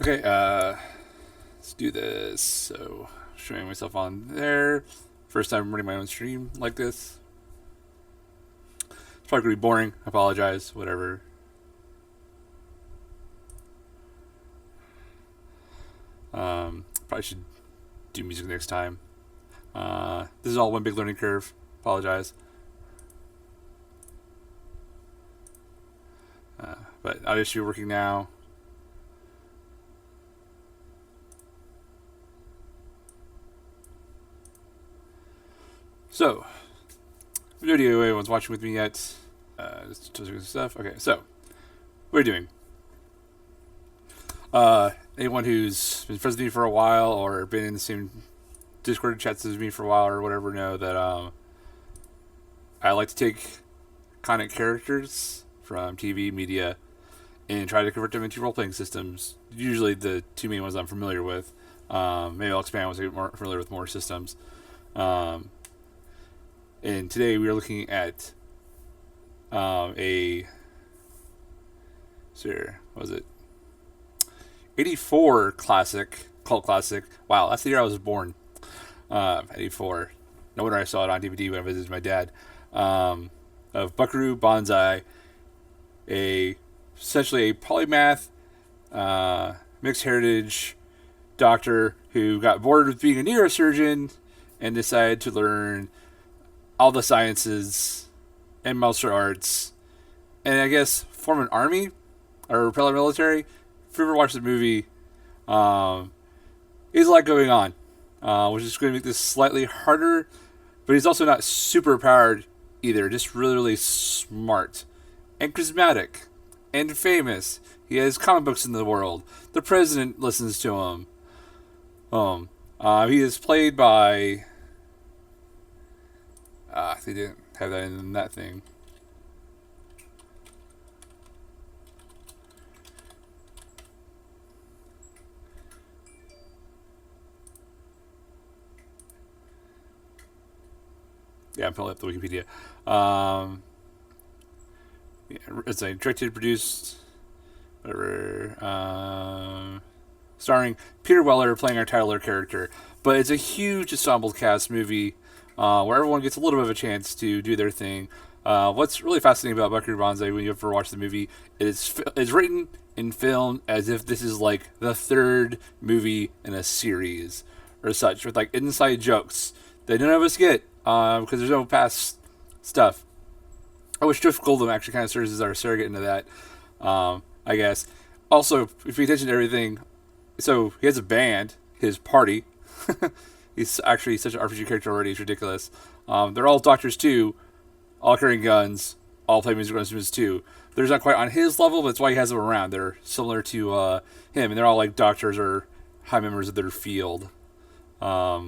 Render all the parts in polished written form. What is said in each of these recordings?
Okay, let's do this. So, showing myself on there. First time running my own stream like this. It's probably gonna be boring. I apologize. Whatever. Probably should do music next time. This is all one big learning curve. Apologize. But audio studio working now. So, video anyone's watching with me yet? Just stuff. Okay, so what are you doing? Anyone who's been friends with me for a while or been in the same Discord chats as me for a while or whatever know that I like to take content characters from TV media and try to convert them into role playing systems. Usually the two main ones I'm familiar with. Maybe I'll expand once I get more familiar with more systems. And today we are looking at a. Sure, what was it? 84 classic, cult classic. Wow, that's the year I was born. 84. No wonder I saw it on DVD when I visited my dad. Of Buckaroo Banzai, essentially a polymath, mixed heritage doctor who got bored with being a neurosurgeon and decided to learn all the sciences and martial arts, and I guess form an army or paramilitary. If you ever watched the movie, there's a lot going on, which is going to make this slightly harder. But he's also not super powered either. Just really, really smart and charismatic and famous. He has comic books in the world. The president listens to him. He is played by. They didn't have that in that thing. Yeah, I'm pulling up the Wikipedia. Yeah, it's like directed, produced, whatever. Starring Peter Weller playing our Tyler character. But it's a huge ensemble cast movie where everyone gets a little bit of a chance to do their thing. What's really fascinating about Buckaroo Banzai when you ever watch the movie is it's written and filmed as if this is like the third movie in a series or such, with like inside jokes that none of us get because there's no past stuff. I wish Jeff Goldblum actually kind of serves as our surrogate into that, I guess. Also, if you pay attention to everything, so he has a band, his party. He's actually such an RPG character already, it's ridiculous. They're all doctors too, all carrying guns, all play musical instruments too. They're not quite on his level, but that's why he has them around. They're similar to him, and they're all like doctors or high members of their field. Yeah.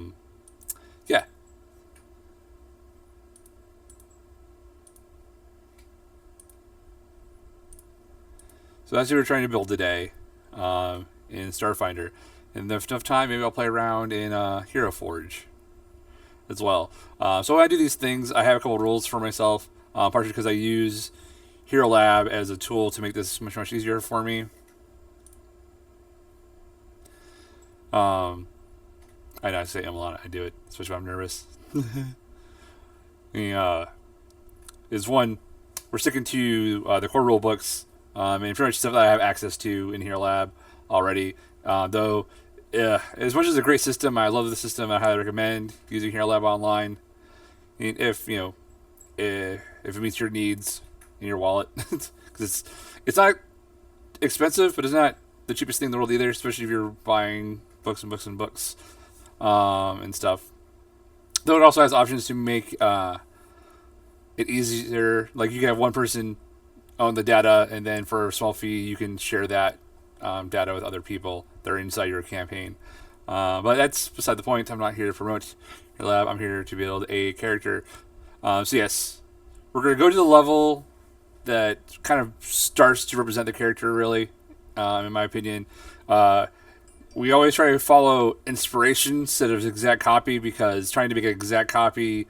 So that's what we're trying to build today in Starfinder. And if enough time, maybe I'll play around in Hero Forge as well. So when I do these things, I have a couple rules for myself, partially because I use Hero Lab as a tool to make this much, much easier for me. I know I say a lot. I do it, especially when I'm nervous. Is one, we're sticking to the core rule books and pretty much stuff that I have access to in Hero Lab already. Though, as much as it's a great system, I love the system. I highly recommend using Hero Lab online. And if if it meets your needs in your wallet, because it's not expensive, but it's not the cheapest thing in the world either. Especially if you're buying books and books and books and stuff. Though it also has options to make it easier. Like you can have one person own the data, and then for a small fee, you can share that data with other people that are inside your campaign. But that's beside the point. I'm not here to promote your lab. I'm here to build a character. So yes, we're going to go to the level that kind of starts to represent the character, really, in my opinion. We always try to follow inspiration instead of exact copy, because trying to make an exact copy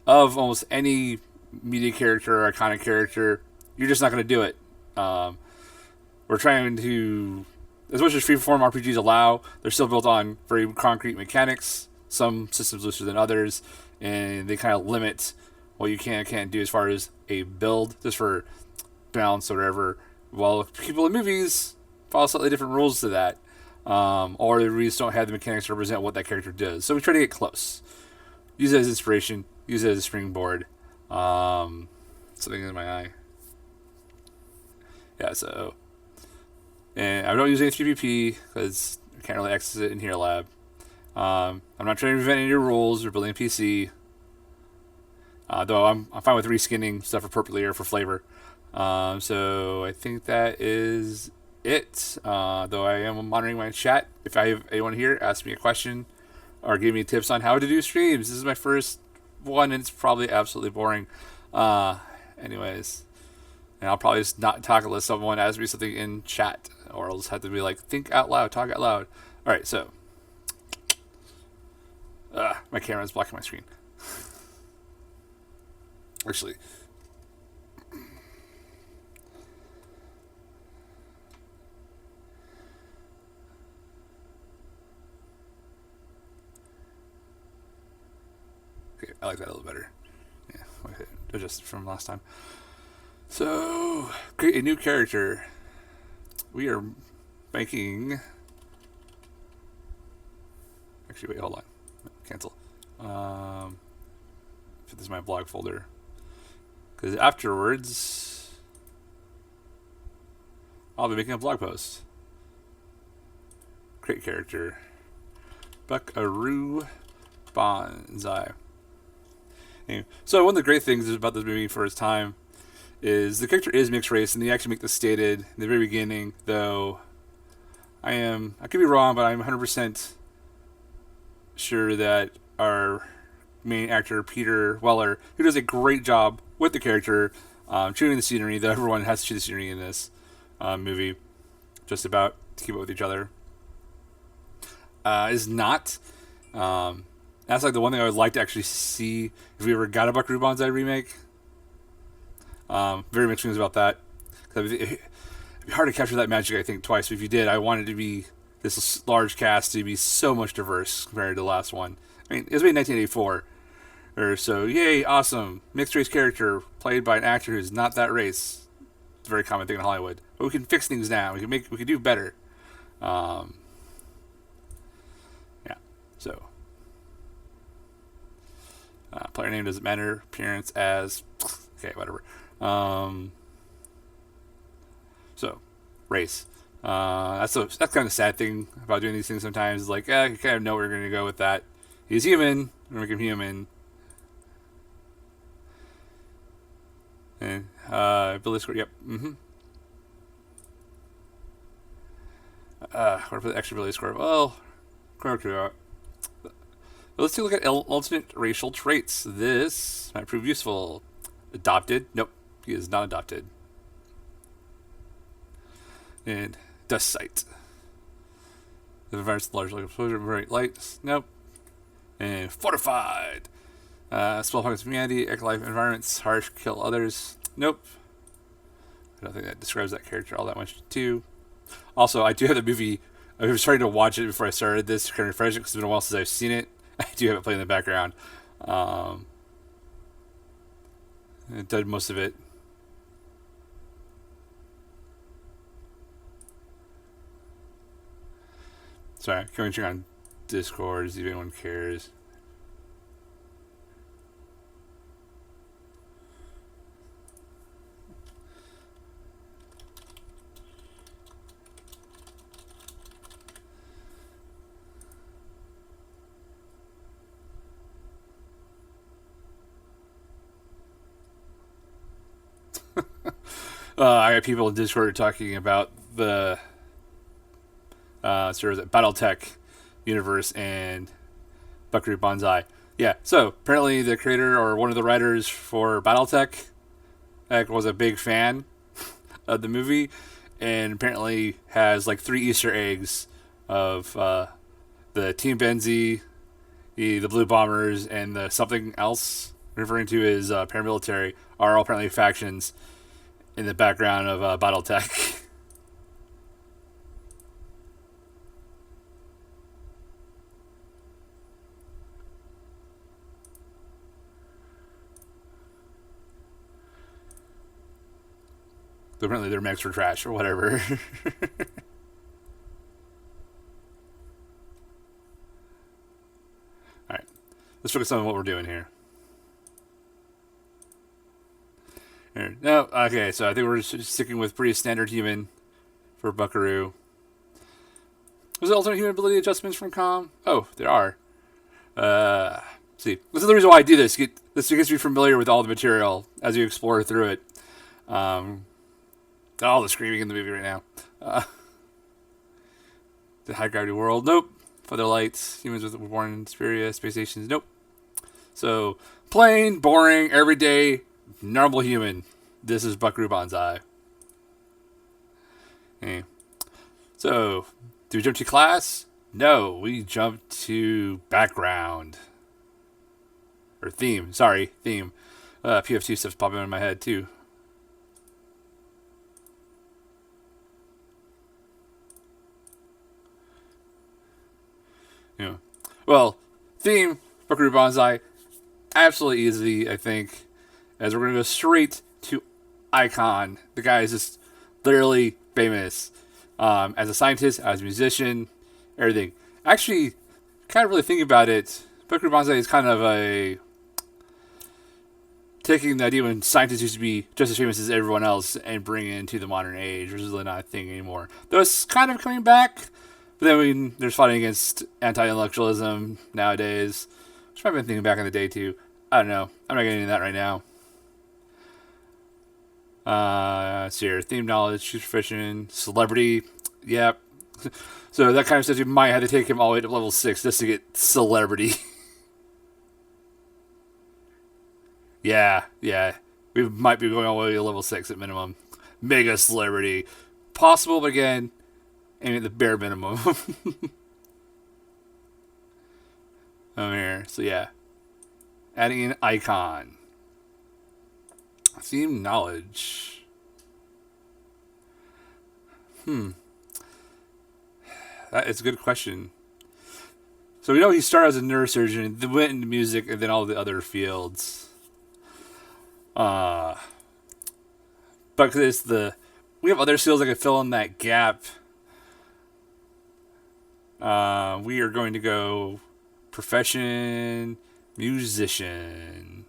of almost any media character or iconic character, you're just not going to do it. We're trying to as much as freeform RPGs allow, they're still built on very concrete mechanics. Some systems looser than others, and they kind of limit what you can and can't do as far as a build, just for balance or whatever. While people in movies follow slightly different rules to that, or the movies don't have the mechanics to represent what that character does. So we try to get close. Use it as inspiration. Use it as a springboard. Something in my eye. Yeah, so. And I don't use any 3PP because I can't really access it in here lab. I'm not trying to invent any rules or building a PC. Though I'm fine with reskinning stuff appropriately or for flavor. So I think that is it. Though I am monitoring my chat. If I have anyone here, ask me a question or give me tips on how to do streams. This is my first one, and it's probably absolutely boring. Anyways, and I'll probably just not talk unless someone asks me something in chat, or I'll just have to be like, think out loud, talk out loud. All right, so my camera's blocking my screen. Actually, okay, I like that a little better. Yeah, adjusted from last time. So, create a new character. We are making. Actually, wait, hold on. Cancel. This is my blog folder. Because afterwards, I'll be making a blog post. Create character. Buckaroo Banzai. Anyway, so one of the great things about this movie for its time is the character is mixed race, and they actually make this stated in the very beginning, though I could be wrong, but I'm 100% sure that our main actor, Peter Weller, who does a great job with the character, chewing the scenery, that everyone has to chew the scenery in this movie, just about to keep up with each other, is not. That's like the one thing I would like to actually see if we ever got a Buckaroo Banzai remake. Very mixed feelings about that. It'd be hard to capture that magic, I think, twice. But if you did, I wanted to be this large cast to be so much diverse compared to the last one. I mean, it was made in 1984. Or so, yay, awesome. Mixed race character played by an actor who's not that race. It's a very common thing in Hollywood. But we can fix things now. We can do better. Yeah. So. Player name doesn't matter. Appearance as. Okay, whatever. So, race. That's kind of the sad thing about doing these things sometimes. Is like, you kind of know where you're going to go with that. He's human. We're going to make him human. And, ability score, yep. Where to put the extra ability score? Well, let's take a look at alternate racial traits. This might prove useful. Adopted? Nope, he is not adopted. And dust sight. The environment's largely exposure, bright lights. Nope. And fortified. Spell pockets of humanity, life environments, harsh, kill others. Nope. I don't think that describes that character all that much too. Also, I do have the movie. I was trying to watch it before I started this to kind of refresh it because it's been a while since I've seen it. I do have it playing in the background. It did most of it. Sorry, I'm going to check on Discord, see if anyone cares. I got people in Discord talking about the sort of the BattleTech universe and Buckaroo Banzai. Yeah, so apparently the creator or one of the writers for BattleTech was a big fan of the movie, and apparently has like 3 Easter eggs of the Team Benzie, the Blue Bombers, and the something else referring to as paramilitary are all apparently factions in the background of BattleTech. Apparently their mechs were trash or whatever. All right, let's focus on what we're doing here. No, okay, so I think we're just sticking with pretty standard human for Buckaroo. Was there alternate human ability adjustments from Com? Oh, there are. See, this is the reason why I do this. This gets me familiar with all the material as you explore through it. All the screaming in the movie right now. The high gravity world, nope. Feather lights, humans were born in Spiria, space stations, nope. So, plain, boring, everyday, normal human. This is Buckaroo Banzai. Okay. So, do we jump to class? No, we jump to background. Or theme, sorry, theme. PF2 stuff's popping in my head too. Yeah. Well, theme, Buckaroo Banzai, absolutely easy, I think, as we're going to go straight to Icon. The guy is just literally famous. As a scientist, as a musician, everything. Actually, kind of really think about it, Buckaroo Banzai is kind of a taking the idea when scientists used to be just as famous as everyone else and bringing it into the modern age, which is really not a thing anymore. Though it's kind of coming back, but then there's fighting against anti-intellectualism nowadays, which I've been thinking back in the day too. I don't know. I'm not getting into that right now. So here, theme knowledge, superstition, celebrity, yep. So that kind of says you might have to take him all the way to level 6 just to get celebrity. Yeah. We might be going all the way to level 6 at minimum. Mega celebrity. Possible, but again, aiming at the bare minimum. Here. So yeah. Adding an icon. Theme knowledge. That is a good question. So we know he started as a neurosurgeon, then went into music, and then all the other fields. But it's we have other skills that could fill in that gap. We are going to go profession, musician.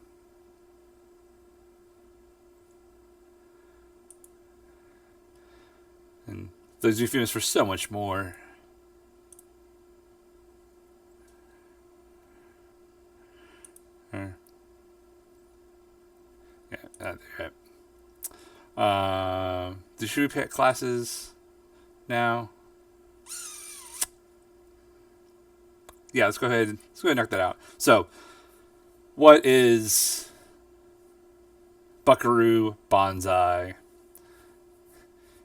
And those are famous for so much more. Should we pick classes now? Yeah, let's go ahead and knock that out. So, what is Buckaroo Banzai?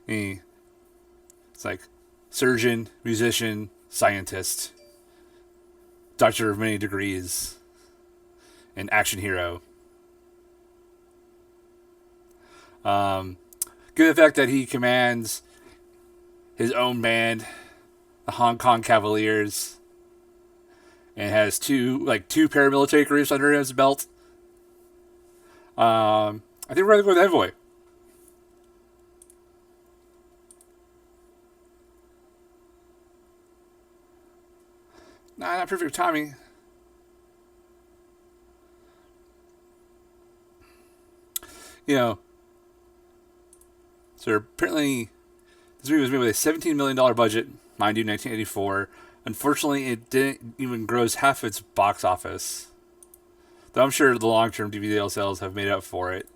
It's like surgeon, musician, scientist, doctor of many degrees, and action hero. Given the fact that he commands his own band, the Hong Kong Cavaliers, and has two paramilitary groups under his belt, I think we're going to go with Envoy. Nah, not perfect timing. So apparently, this movie was made with a $17 million budget, mind you, 1984. Unfortunately, it didn't even gross half its box office. Though I'm sure the long-term DVD sales have made up for it.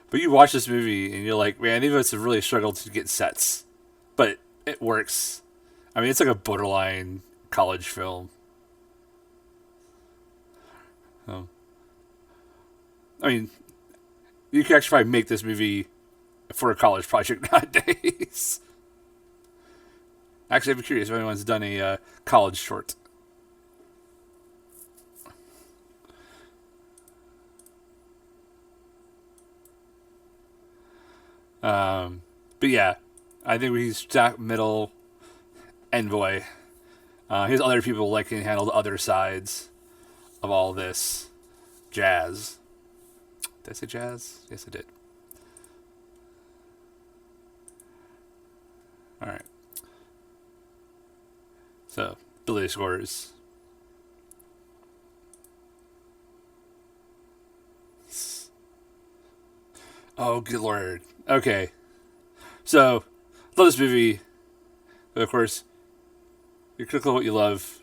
But you watch this movie and you're like, man, these of us have really struggled to get sets. But it works. I mean, it's like a borderline college film. Oh. I mean, you can actually probably make this movie for a college project nowadays. Actually, I'd be curious if anyone's done a college short. But yeah, I think he's middle envoy. He has other people that can handle the other sides of all this jazz. Did I say jazz? Yes, I did. All right. So, ability scores. Oh, good lord. Okay. So, love this movie. But of course, you're critical of what you love.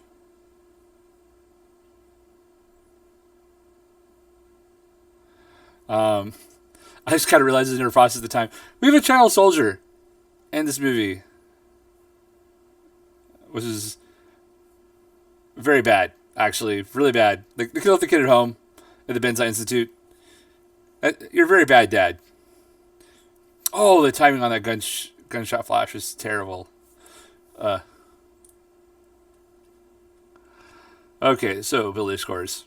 Um, I just kind of realized this in our process at the time. We have a child soldier in this movie, which is very bad, actually. Really bad. They killed the kid at home at the Banzai Institute. You're a very bad dad. Oh, the timing on that gunshot flash was terrible. Uh, okay, so ability scores.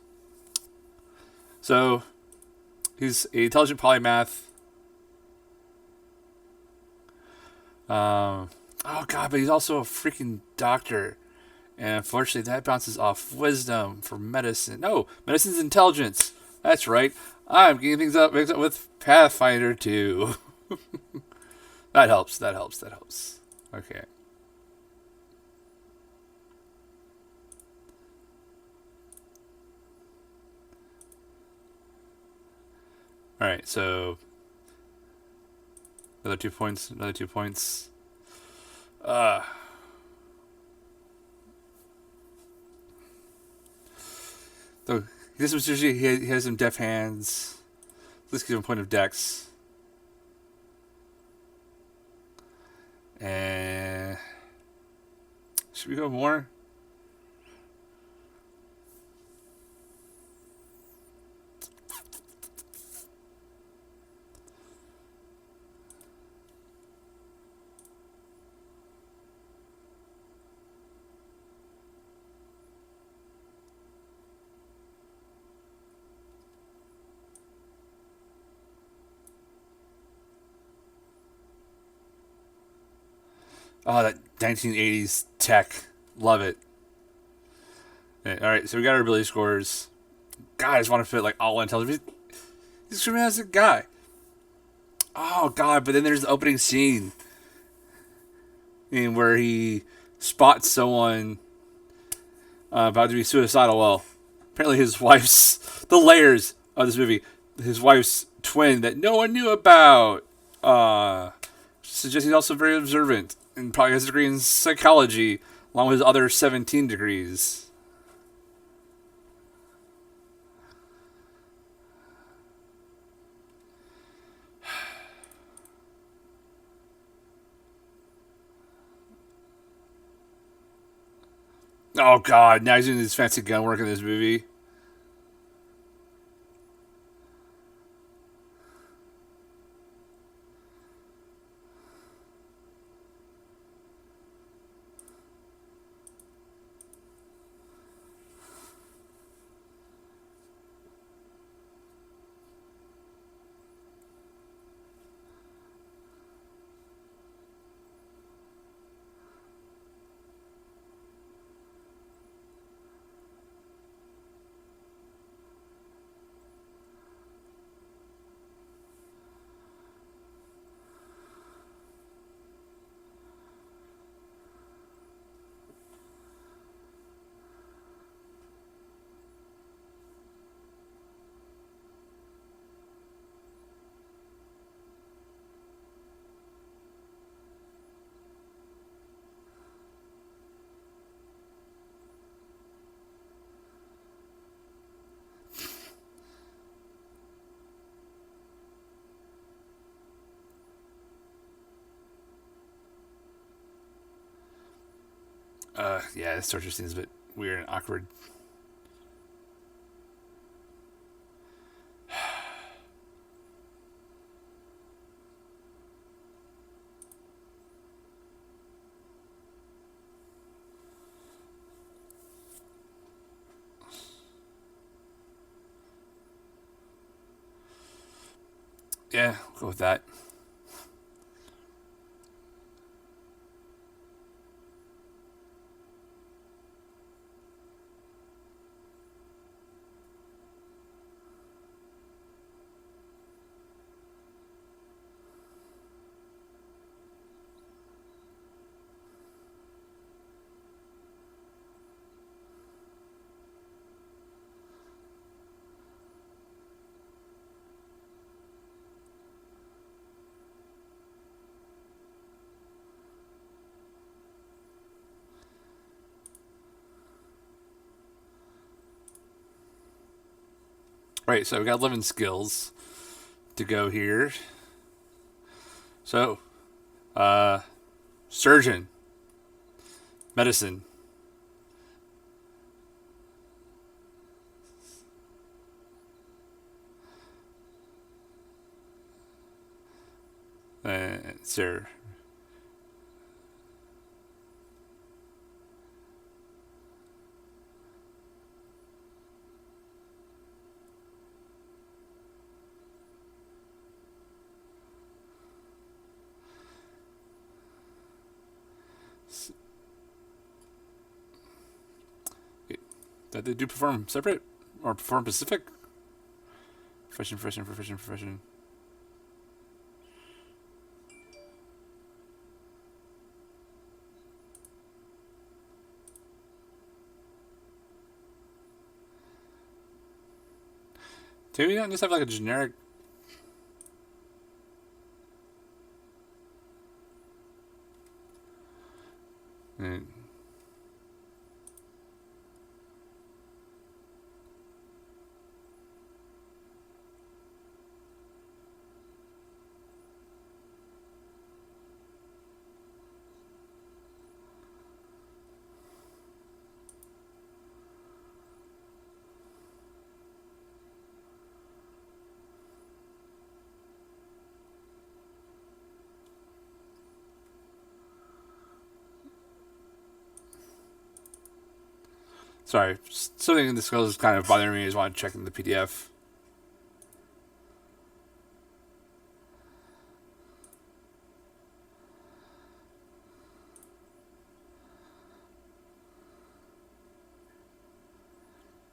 So he's an intelligent polymath. Oh god, but he's also a freaking doctor, and unfortunately, that bounces off wisdom for medicine. No, medicine's intelligence. That's right. I'm getting things up mixed up with Pathfinder too. That helps. That helps. That helps. Okay. All right. So another 2 points. Another 2 points. Uh. So he has some deft hands. Let's give him a point of dex. And should we go more? Oh, that 1980s tech. Love it. All right, so we got our ability scores. God, I just want to fit like all intelligence. He's a fantastic guy. Oh God, but then there's the opening scene in where he spots someone about to be suicidal. Well, apparently his wife's the layers of this movie. His wife's twin that no one knew about. Suggests he's also very observant and probably has a degree in psychology along with his other 17 degrees. Oh God! Now he's doing his fancy gun work in this movie. Yeah, this torture scene is a bit weird and awkward. Yeah, we'll go with that. Right, so we got 11 skills to go here. So, surgeon, medicine, sir. That they do perform separate or perform specific? Profession. Do we not just have like a generic? Mm. Sorry, something in the skills is kind of bothering me. I just want to check in the PDF.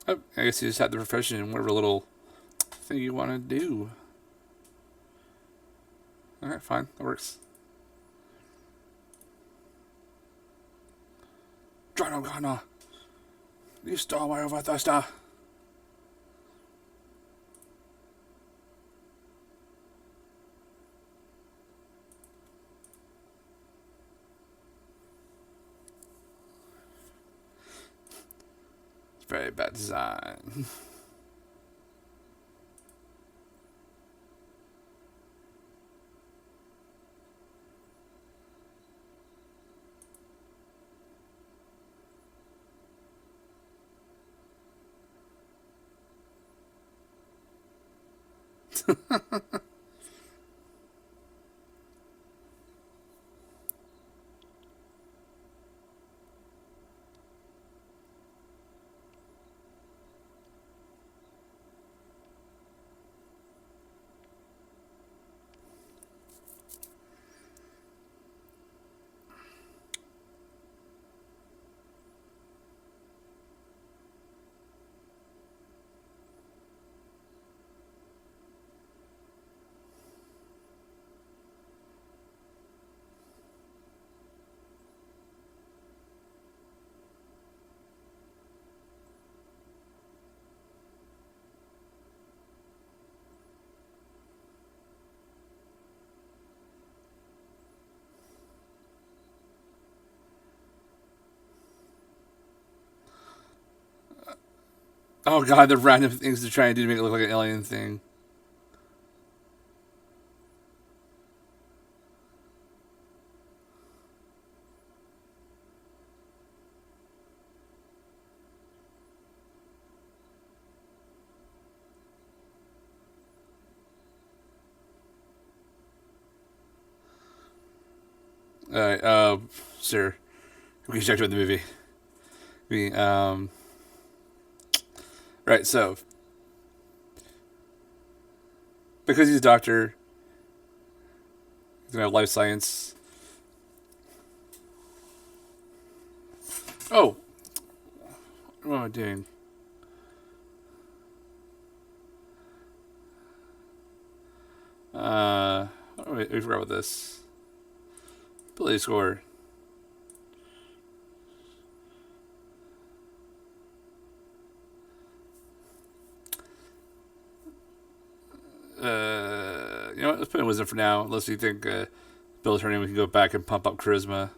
Oh, I guess you just had the profession and whatever little thing you want to do. Alright, fine. That works. Dronogana. You stole my overthuster. It's very bad design. Oh god, the random things they're trying to do to make it look like an alien thing. Alright, sir. We can check about the movie. Right, so because he's a doctor, he's gonna have life science. Oh, what am I doing? Oh, wait, we forgot about this. Ability score. You know what? Let's put in wisdom for now. Unless you think Bill's turning, we can go back and pump up charisma.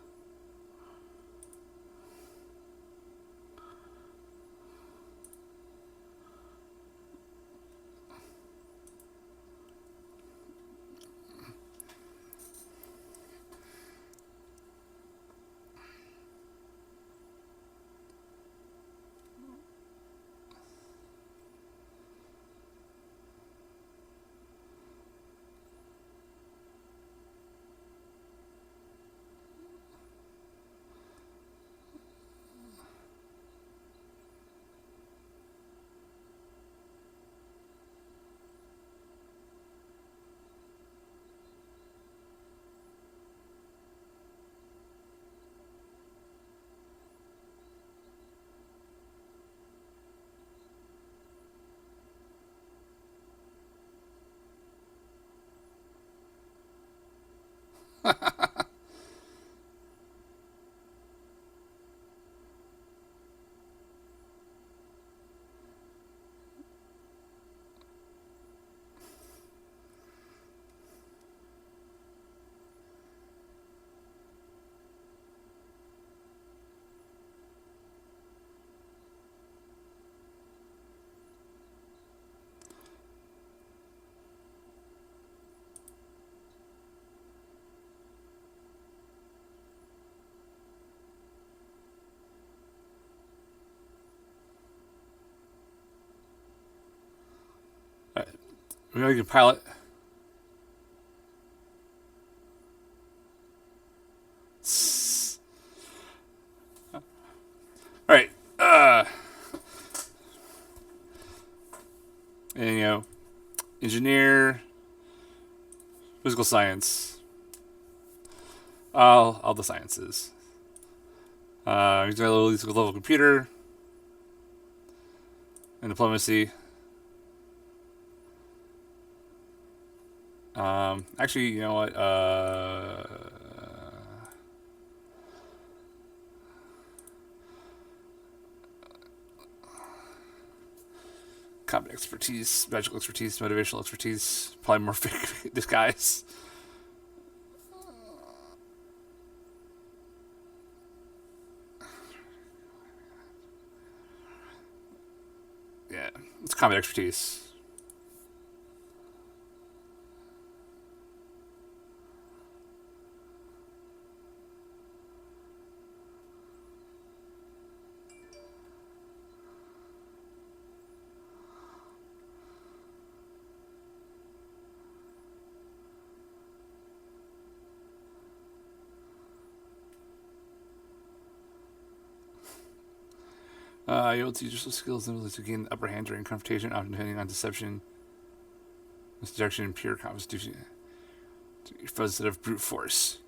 Maybe we can pilot. All right. And engineer, physical science, all the sciences. He's got a level computer and diplomacy. Actually, you know what? Combat expertise, magical expertise, motivational expertise, polymorphic disguise. Yeah, it's combat expertise. You're able to use your skills and ability to gain the upper hand during confrontation, often depending on deception, misdirection, and pure constitution. Instead of brute force.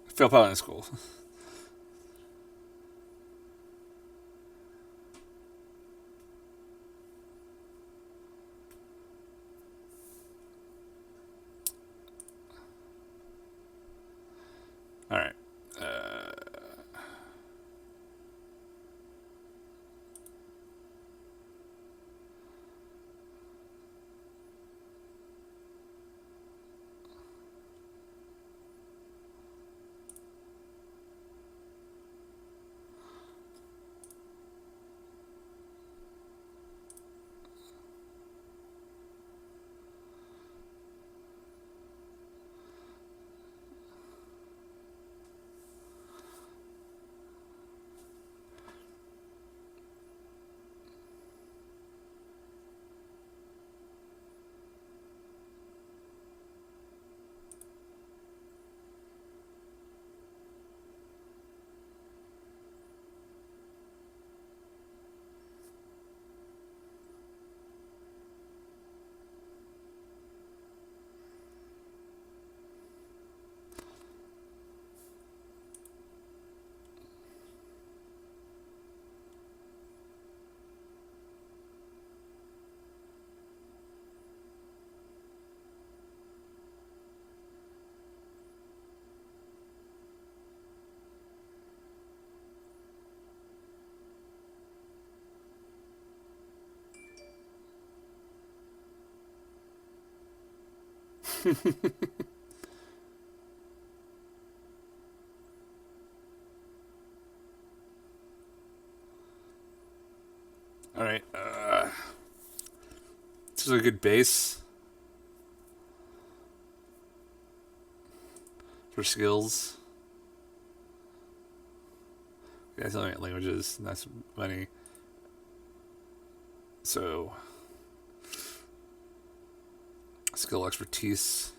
Fail pilot in school. All right. All right. This is a good base for skills. Yeah, it's only languages. That's money. So, skill expertise.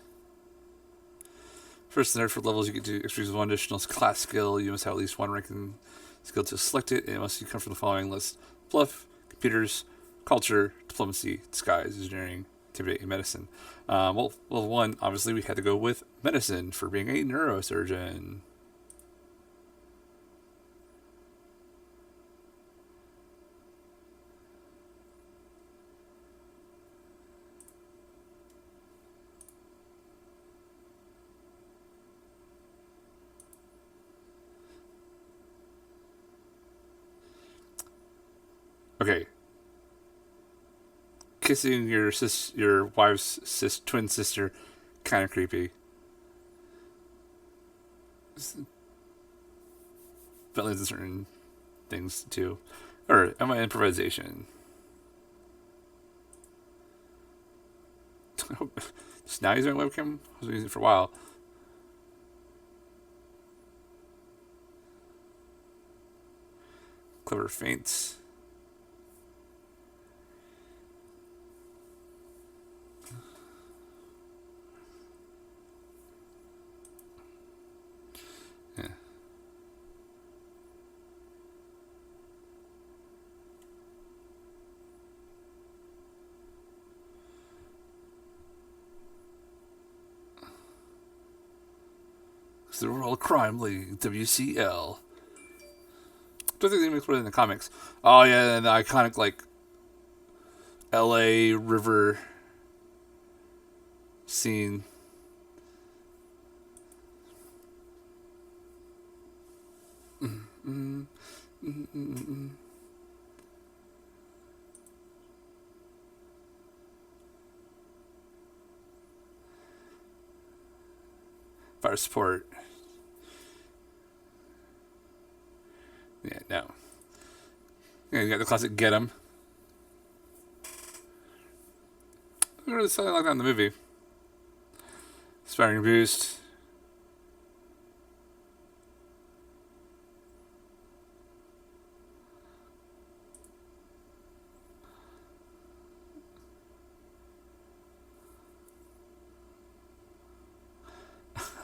First and third for levels, you get to experience one additional class skill. You must have at least one ranking skill to select it, and it must come from the following list: bluff, computers, culture, diplomacy, disguise, engineering, intimidate, and medicine. Well, level one, obviously, we had to go with medicine for being a neurosurgeon. Okay, kissing your wife's twin sister, kind of creepy. But leads to certain things too. Or am I improvisation? Just now using webcam? I was using it for a while. Clever feints. Yeah. It's the World Crime League, WCL. Don't think they even put it in the comics. Oh yeah, and the iconic like L.A. river scene. Mm-hmm. Mm-hmm. Fire support. Yeah, no. Yeah, you got the classic get 'em. Really something like that in the movie. Inspiring boost.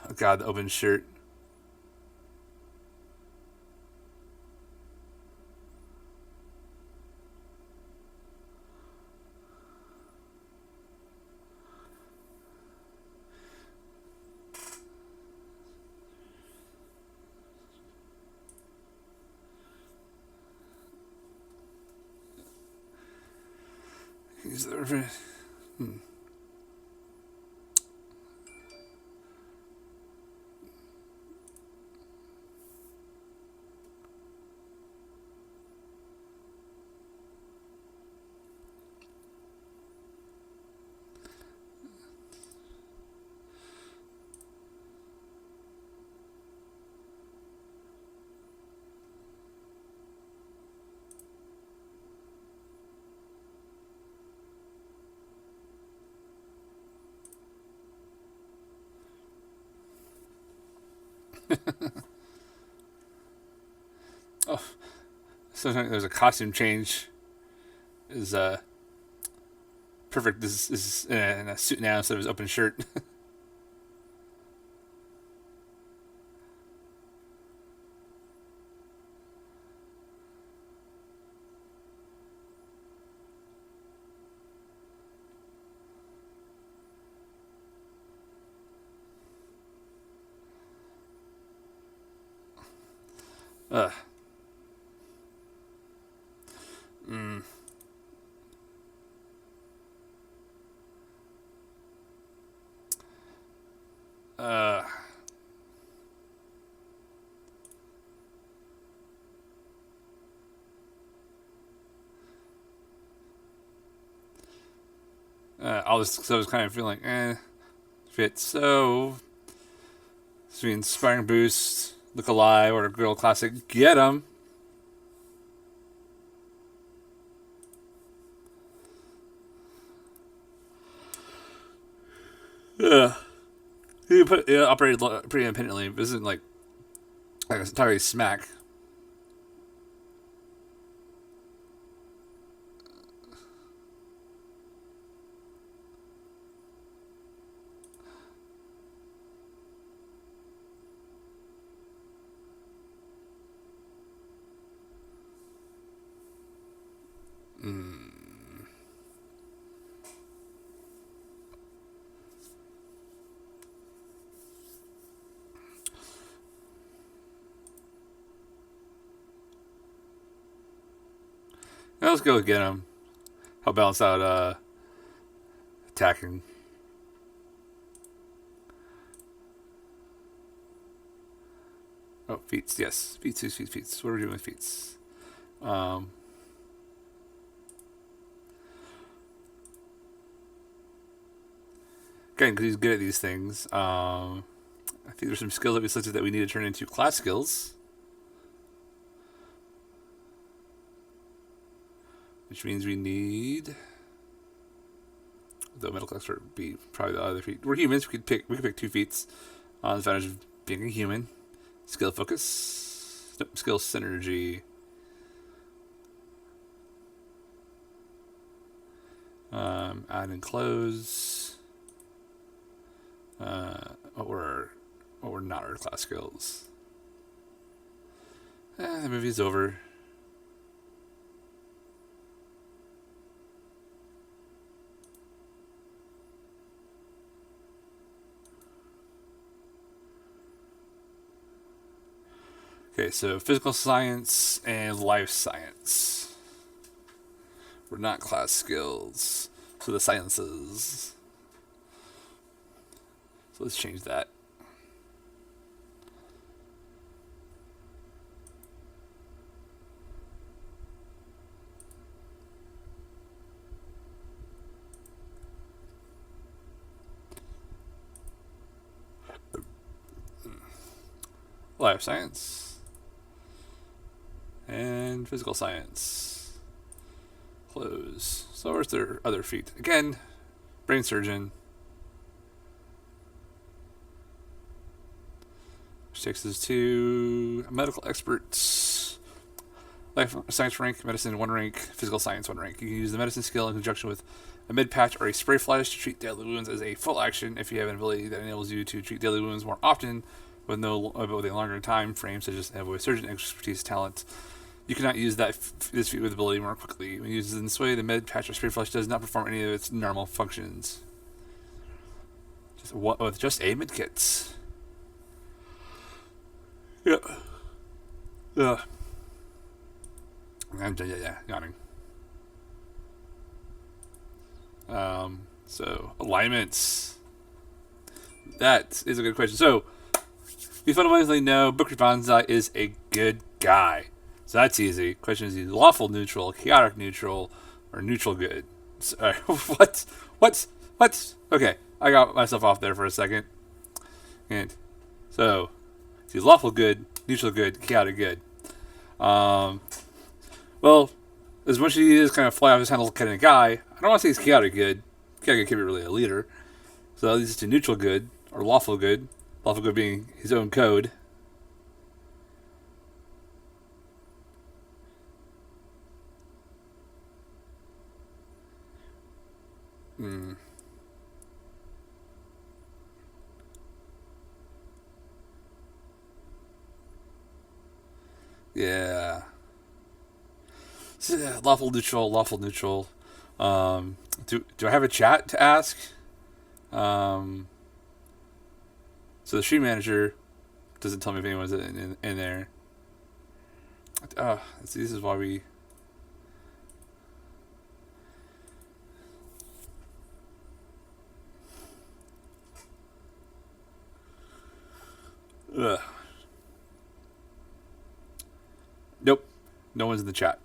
Oh god, the open shirt. He's the Oh, sometimes there's a costume change. Is perfect. This is in a suit now instead of his open shirt. Ugh. Mm. Uh. I was kind of feeling fit. So between inspiring boost, look alive, or a girl classic, get 'em. Yeah. He operated pretty independently. This isn't like entirely smack. Now let's go get him. Help balance out attacking. Oh, feats, yes. Feats. What are we doing with feats? Again, because he's good at these things. I think there's some skills that we selected that we need to turn into class skills. Which means we need... The medical expert would be probably the other feat. We're humans. We could pick 2 feats on the advantage of being a human. Skill focus. Nope, skill synergy. Add and close. What were not our class skills? The movie's over. Okay, so physical science and life science. We're not class skills. So the sciences. So let's change that. Life science. And physical science. Close. So where's their other feat? Again, brain surgeon. Which takes us to medical experts. Life science rank, medicine 1 rank, physical science 1 rank. You can use the medicine skill in conjunction with a mid patch or a spray flash to treat deadly wounds as a full action if you have an ability that enables you to treat deadly wounds more often with a longer time frame, such as have a surgeon expertise talent. You cannot use this feat with ability more quickly. When used in this way, the med patch or spray flash does not perform any of its normal functions. With just a mid kit. Yeah. Yeah. Yawning. So alignments. That is a good question. So we fundamentally know Buckaroo Banzai is a good guy. So that's easy. Question is he lawful neutral, chaotic neutral, or neutral good? So, what? Okay, I got myself off there for a second. And so he's lawful good, neutral good, chaotic good. Well, as much as he is kind of fly off his handle kind of guy, I don't want to say he's chaotic good. Chaotic good can be really a leader. So at least a neutral good or lawful good. Lawful good being his own code. Yeah. So, lawful neutral. Do I have a chat to ask? So the stream manager doesn't tell me if anyone's in there. This is why we. Ugh. Nope. No one's in the chat.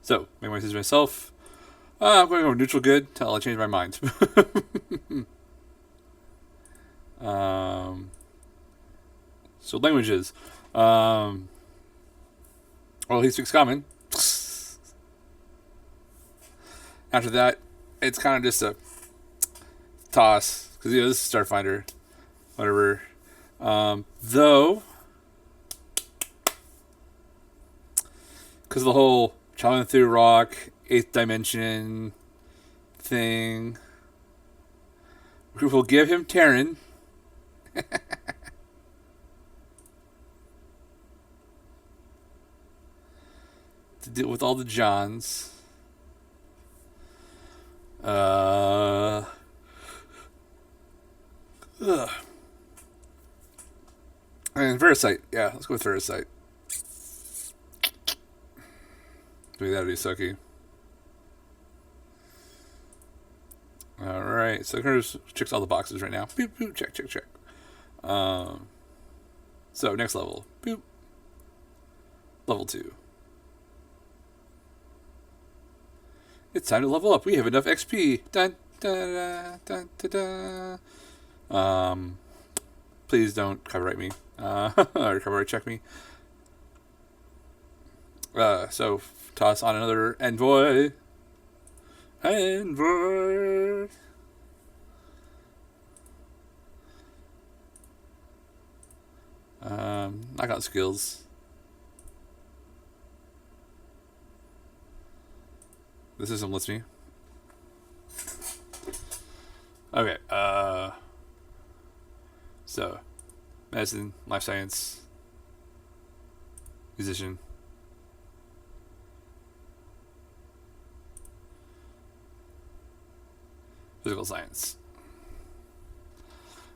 So, make my decision myself. I'm going to go neutral good until I change my mind. So languages. Well, he speaks common. After that, it's kind of just a toss because this is Starfinder, whatever. Though, because of the whole traveling through rock, 8th dimension thing, we will give him Terran. to deal with all the Johns. Ugh. And Parasite. Yeah, let's go with Parasite. Maybe that'd be sucky. Alright, so here's checks all the boxes right now. Boop, boop, check, check, check. So, next level. Boop. Level 2. It's time to level up. We have enough XP. Dun, dun, dun, dun, dun, dun. Please don't copyright me. Or copyright check me. So, toss on another envoy. Envoy. Knockout skills. The system lets me. Okay, so, medicine, life science, musician. Physical science.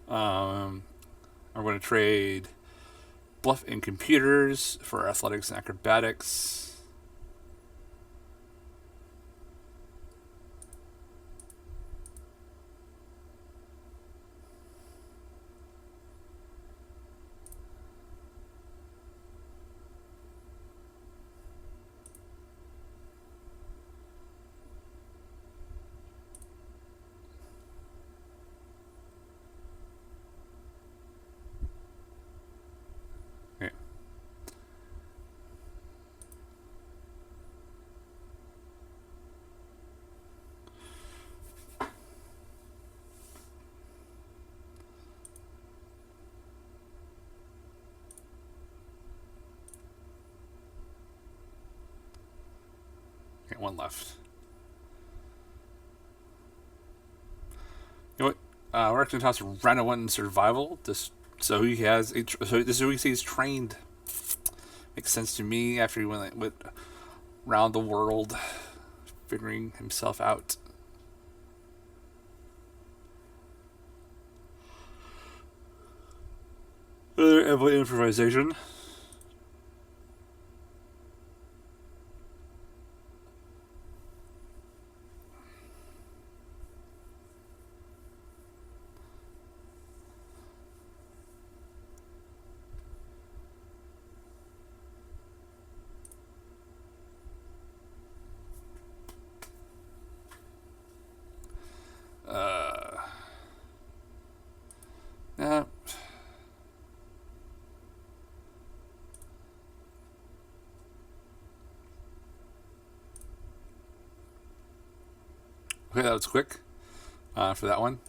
I'm going to trade bluff and computers for athletics and acrobatics. Okay. Okay, one left. You know what? We're actually going to toss Rhino 1 in survival. So he has so this is who we see he's trained. Makes sense to me after he went around the world, figuring himself out. Another improvisation. Yeah. Okay, that was quick for that one.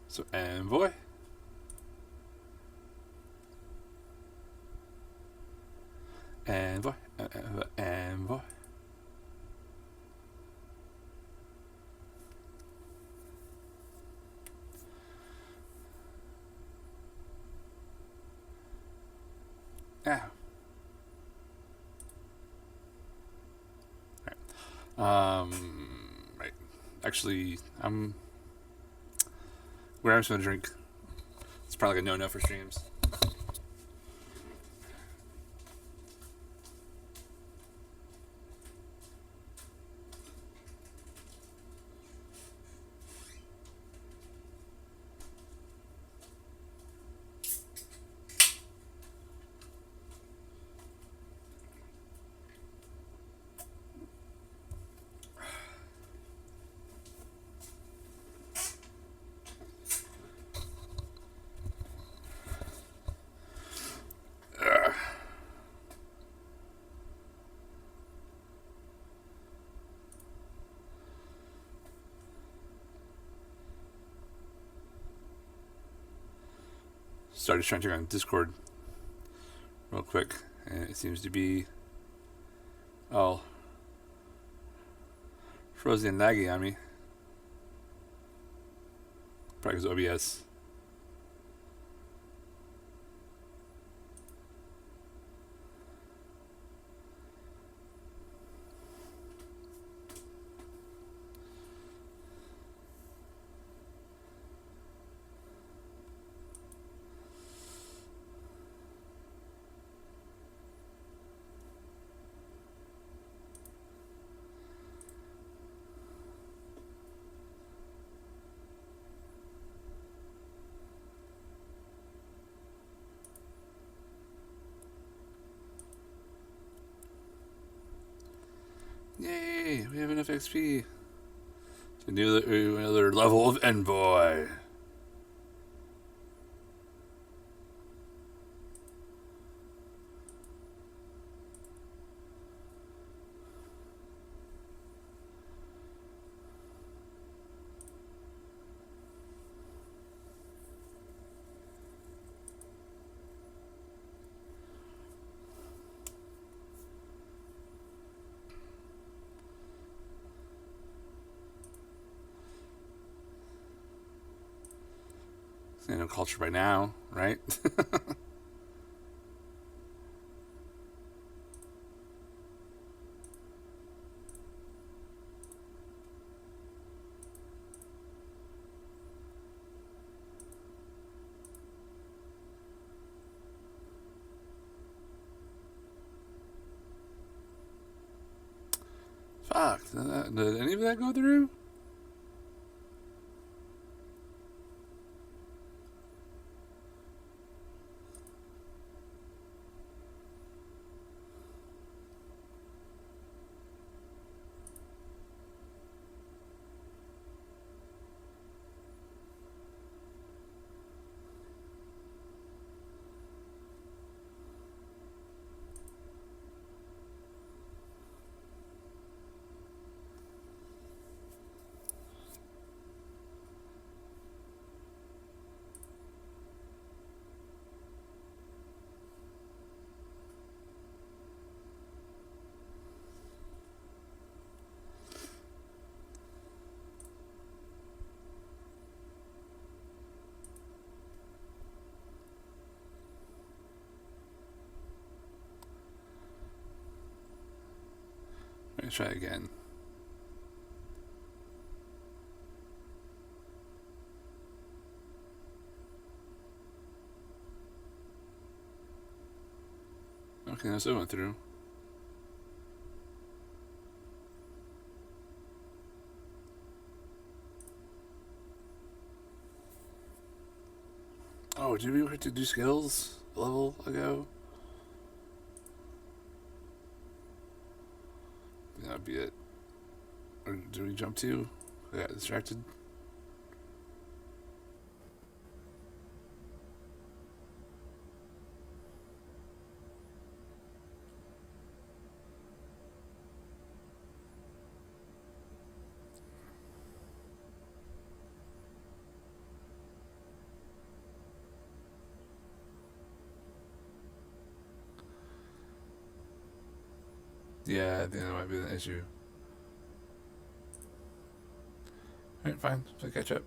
So, envoy. Envoy. Envoy. Yeah. Right. Actually, where I'm just gonna drink. It's probably like a no-no for streams. Started trying to check on Discord real quick, and it seems to be all frozen and laggy on me. Probably because OBS. Yay! We have enough XP to do another level of Envoy. Culture by now, right? Fuck. Did any of that go through? Let me try again. Okay, that's what went through. Oh, did we have to do skills a level ago? That'd be it. Or did we jump to? I got distracted. Yeah, I think that might be the issue. Alright, fine. So catch up.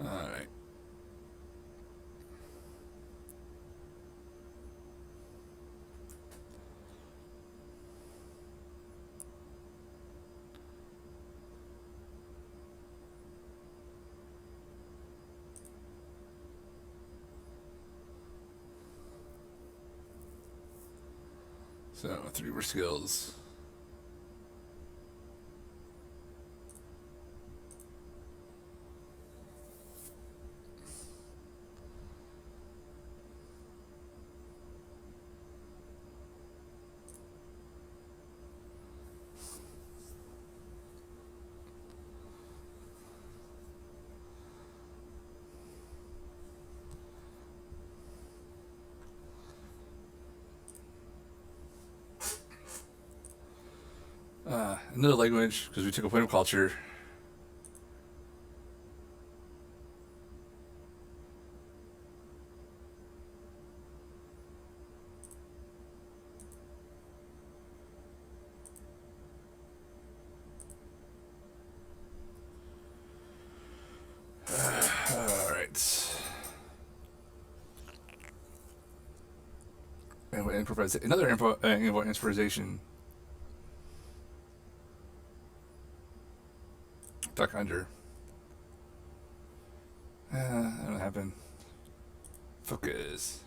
Alright. So, 3 more skills. Another language, because we took a point of culture. Alright. Another improvisation. Duck under. That'll happen. Focus.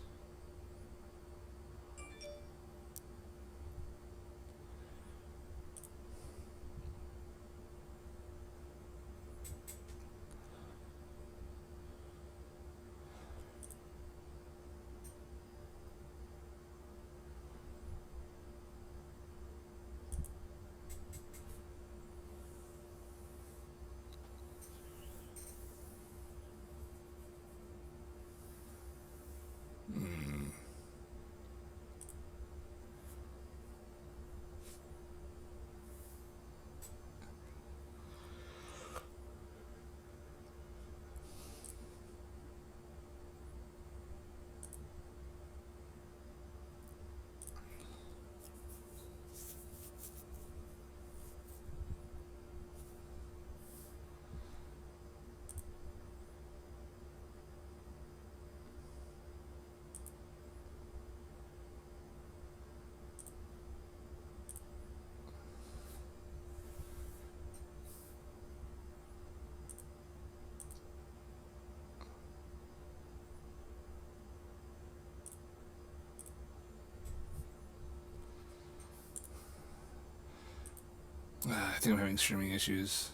I think I'm having streaming issues.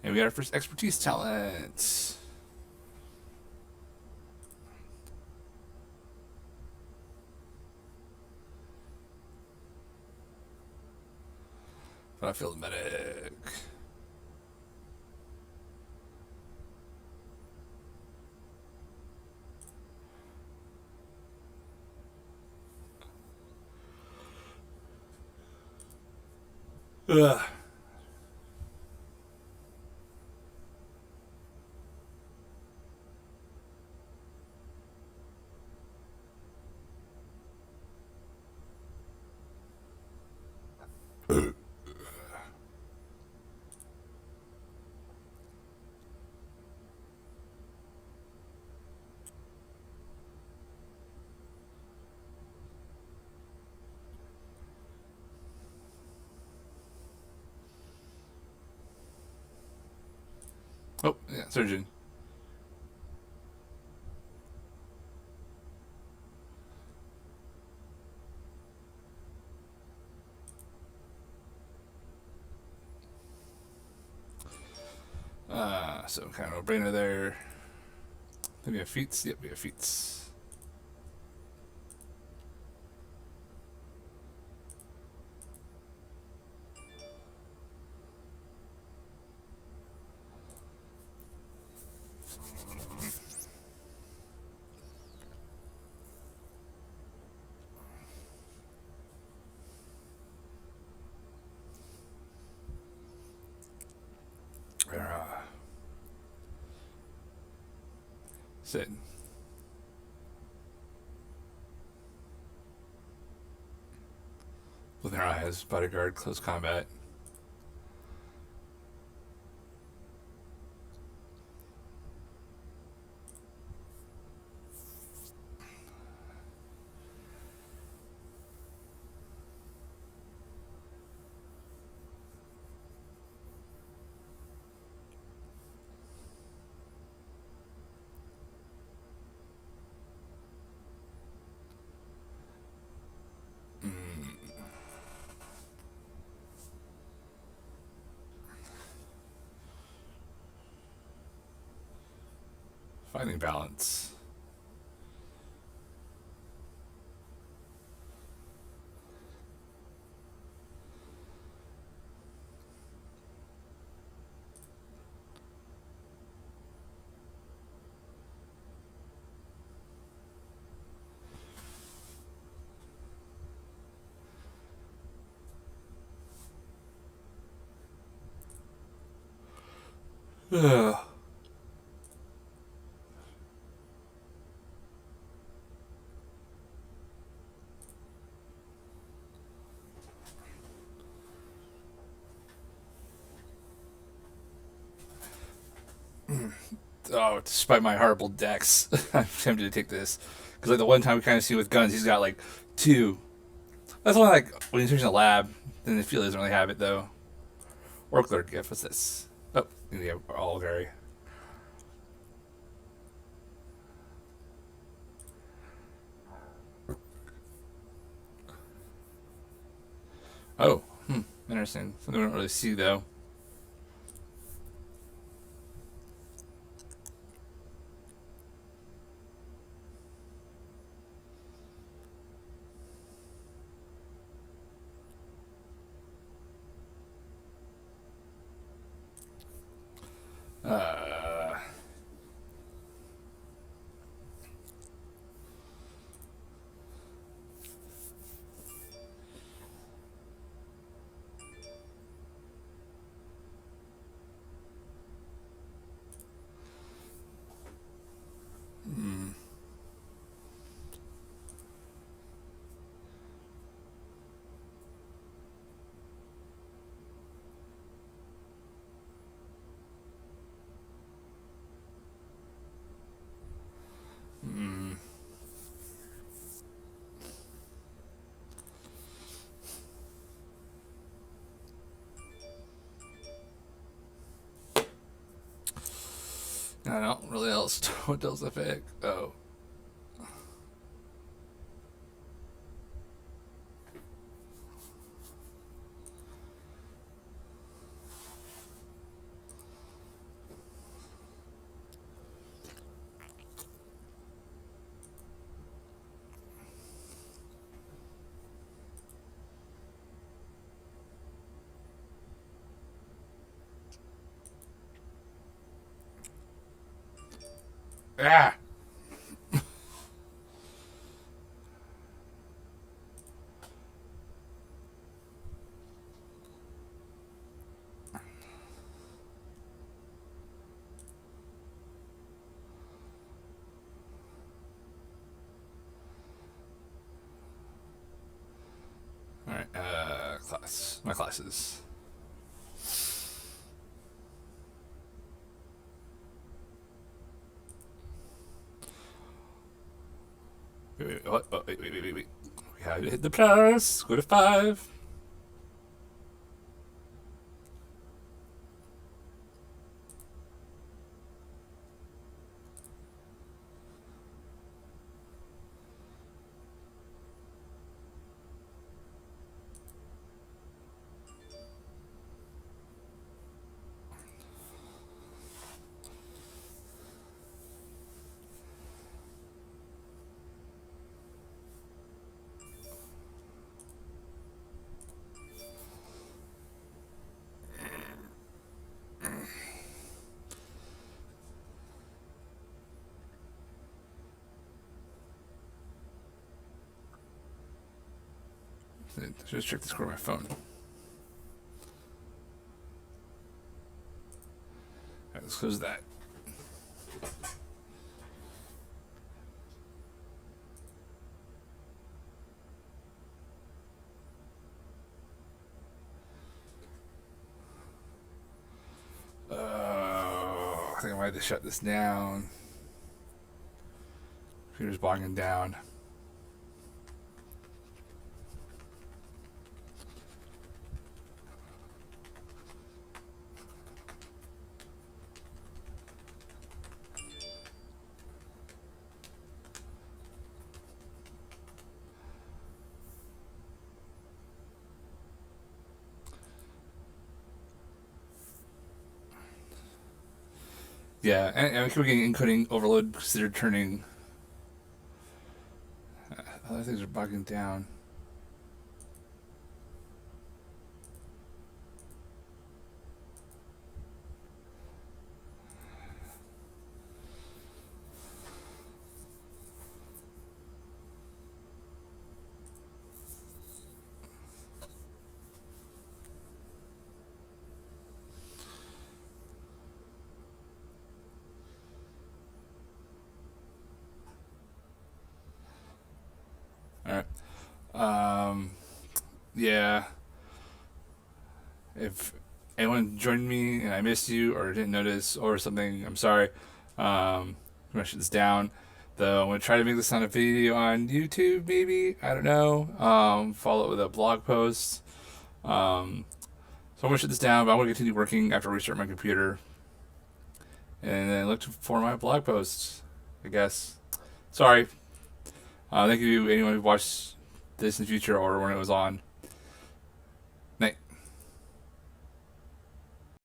And we got our first expertise talent. But I feel medic. Ugh. Oh, yeah, surgeon. So kind of a brainer there. Maybe a feats? Yep, we have feats. Sit. With their eyes, bodyguard, close combat. Finding balance. Ugh. Oh, despite my horrible decks, I'm tempted to take this. Because, like, the one time we kind of see with guns, he's got, like, two. That's only, like, when he's using a lab, then the field doesn't really have it, though. Orc gift, what's this? Oh, yeah, all very. Oh, interesting. Something we don't really see, though. Uh, I don't really else. What else effect? Oh. Ah! Alright, class. My classes. Wait. We had to hit the plus. Go to 5. Just check the score on my phone. Alright, let's close that. I think I might have to shut this down. Computer's bogging down. Yeah, and I keep getting encoding overload because they're turning. Other things are bogging down. All right. Yeah. If anyone joined me and I missed you or didn't notice or something, I'm sorry. I'm gonna shut this down. Though I'm gonna try to make this on a video on YouTube, maybe. I don't know. Follow it with a blog post. So I'm gonna shut this down, but I'm gonna continue working after I restart my computer, and then look for my blog posts. I guess. Sorry. Thank you anyone who watched this in the future or when it was on.